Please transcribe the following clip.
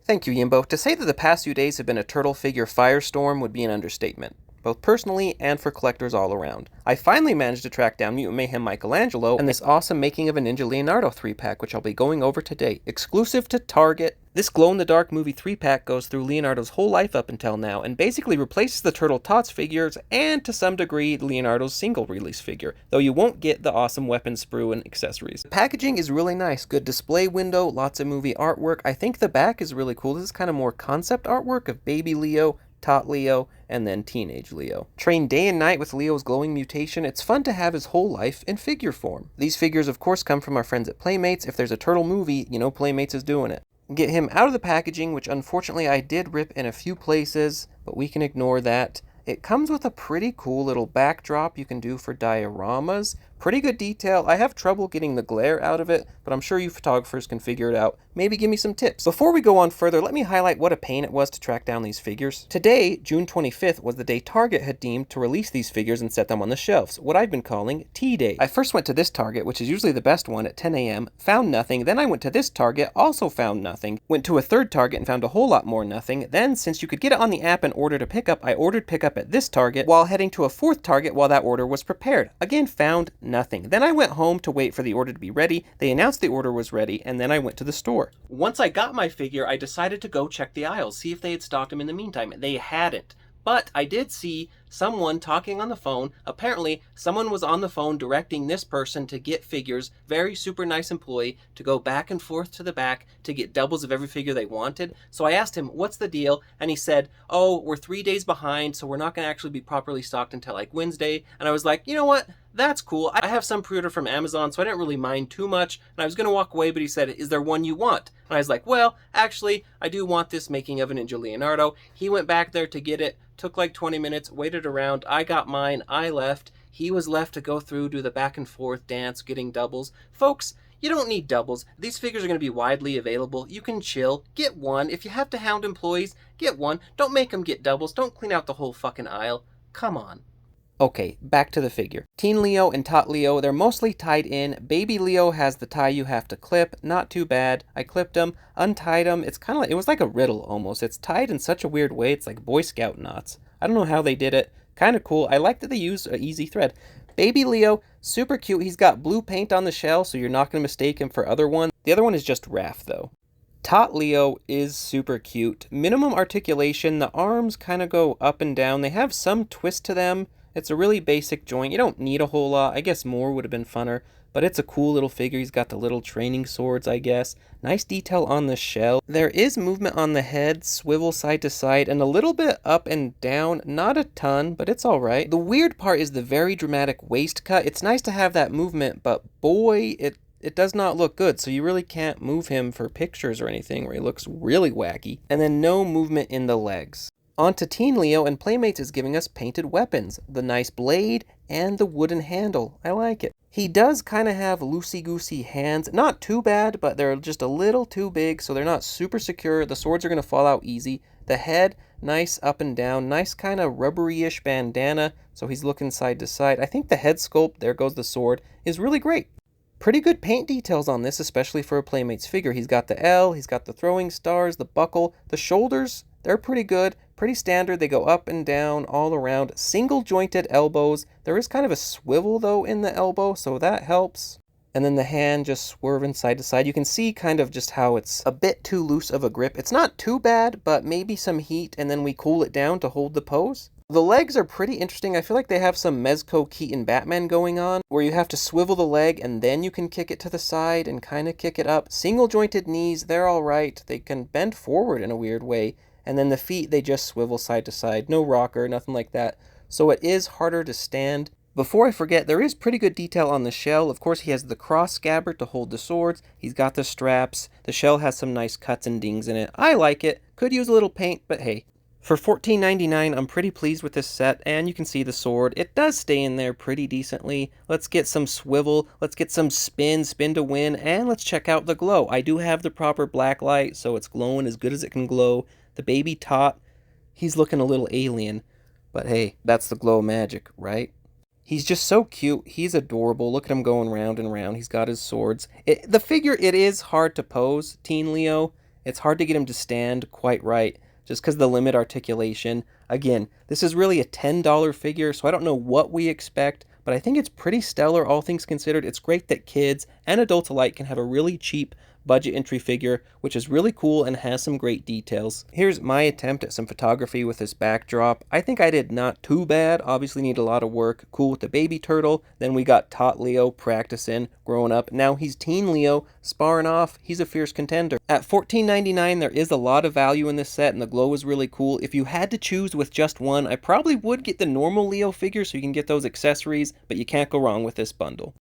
Thank you, Yimbo. To say that the past few days have been a turtle figure firestorm would be an understatement, both personally and for collectors all around. I finally managed to track down Mutant Mayhem Michelangelo and this awesome Making of a Ninja Leonardo 3-pack, which I'll be going over today, exclusive to Target. This glow-in-the-dark movie 3-pack goes through Leonardo's whole life up until now, and basically replaces the Turtle Tots figures, and to some degree, Leonardo's single-release figure, though you won't get the awesome weapon sprue and accessories. The packaging is really nice, good display window, lots of movie artwork. I think the back is really cool. This is kind of more concept artwork of baby Leo, Tot Leo, and then teenage Leo. Train day and night with Leo's glowing mutation. It's fun to have his whole life in figure form. These figures, of course, come from our friends at Playmates. If there's a turtle movie, you know Playmates is doing it. Get him out of the packaging, which unfortunately I did rip in a few places, but we can ignore that. It comes with a pretty cool little backdrop you can do for dioramas. Pretty good detail. I have trouble getting the glare out of it, but I'm sure you photographers can figure it out. Maybe give me some tips. Before we go on further, let me highlight what a pain it was to track down these figures. Today, June 25th, was the day Target had deemed to release these figures and set them on the shelves, what I've been calling T-Day. I first went to this Target, which is usually the best one, at 10 a.m., found nothing. Then I went to this Target, also found nothing. Went to a third Target and found a whole lot more nothing. Then, since you could get it on the app and order to pick up, I ordered pickup at this Target while heading to a fourth Target while that order was prepared. Again, found nothing. Then I went home to wait for the order to be ready. They announced the order was ready, and then I went to the store. Once I got my figure, I decided to go check the aisles, see if they had stocked them in the meantime. They hadn't. But I did see someone talking on the phone. Apparently, someone was on the phone directing this person to get figures, very super nice employee, to go back and forth to the back to get doubles of every figure they wanted. So I asked him, what's the deal? And he said, oh, we're 3 days behind, so we're not going to actually be properly stocked until like Wednesday. And I was like, you know what? That's cool. I have some pre-order from Amazon, so I didn't really mind too much. And I was going to walk away, but he said, is there one you want? And I was like, well, actually, I do want this Making of a Ninja Leonardo. He went back there to get it. Took like 20 minutes, waited around. I got mine. I left. He was left to go through, do the back and forth dance, getting doubles. Folks, you don't need doubles. These figures are going to be widely available. You can chill. Get one. If you have to hound employees, get one. Don't make them get doubles. Don't clean out the whole fucking aisle. Come on. Okay, back to the figure. Teen Leo and Tot Leo, they're mostly tied in. Baby Leo has the tie you have to clip. Not too bad. I clipped them, untied them. It's kind of like, it was like a riddle almost. It's tied in such a weird way. It's like Boy Scout knots. I don't know how they did it. Kind of cool. I like that they used an easy thread. Baby Leo, super cute. He's got blue paint on the shell, so you're not going to mistake him for other one. The other one is just Raph, though. Tot Leo is super cute. Minimum articulation. The arms kind of go up and down. They have some twist to them. It's a really basic joint. You don't need a whole lot. I guess more would have been funner, but it's a cool little figure. He's got the little training swords, I guess. Nice detail on the shell. There is movement on the head, swivel side to side, and a little bit up and down. Not a ton, but it's all right. The weird part is the very dramatic waist cut. It's nice to have that movement, but boy, it does not look good, so you really can't move him for pictures or anything where he looks really wacky. And then no movement in the legs. On to Teen Leo, and Playmates is giving us painted weapons. The nice blade and the wooden handle. I like it. He does kind of have loosey-goosey hands. Not too bad, but they're just a little too big, so they're not super secure. The swords are going to fall out easy. The head, nice up and down. Nice kind of rubbery-ish bandana, so he's looking side to side. I think the head sculpt, there goes the sword, is really great. Pretty good paint details on this, especially for a Playmates figure. He's got the L, he's got the throwing stars, the buckle, the shoulders. They're pretty good, pretty standard. They go up and down all around. Single jointed elbows. There is kind of a swivel though in the elbow, so that helps. And then the hand just swerving side to side. You can see kind of just how it's a bit too loose of a grip. It's not too bad, but maybe some heat and then we cool it down to hold the pose. The legs are pretty interesting. I feel like they have some Mezco Keaton Batman going on, where you have to swivel the leg and then you can kick it to the side and kind of kick it up. Single jointed knees, they're all right. They can bend forward in a weird way. And then the feet, they just swivel side to side. No rocker, nothing like that. So it is harder to stand. Before I forget, there is pretty good detail on the shell. Of course, he has the cross scabbard to hold the swords. He's got the straps. The shell has some nice cuts and dings in it. I like it. Could use a little paint, but hey. For $14.99, I'm pretty pleased with this set, and you can see the sword. It does stay in there pretty decently. Let's get some swivel, let's get some spin to win, and let's check out the glow. I do have the proper black light, so it's glowing as good as it can glow. The baby Tot, he's looking a little alien, but hey, that's the glow magic, right? He's just so cute. He's adorable. Look at him going round and round. He's got his swords. The figure, it is hard to pose, Teen Leo. It's hard to get him to stand quite right, just because of the limit articulation. Again, this is really a $10 figure, so I don't know what we expect, but I think it's pretty stellar, all things considered. It's great that kids and adults alike can have a really cheap budget entry figure, which is really cool and has some great details. Here's my attempt at some photography with this backdrop. I think I did not too bad, obviously need a lot of work. Cool with the baby turtle, then we got Tot Leo practicing, growing up. Now he's teen Leo, sparring off, he's a fierce contender. At $14.99, there is a lot of value in this set, and the glow is really cool. If you had to choose with just one, I probably would get the normal Leo figure so you can get those accessories, but you can't go wrong with this bundle.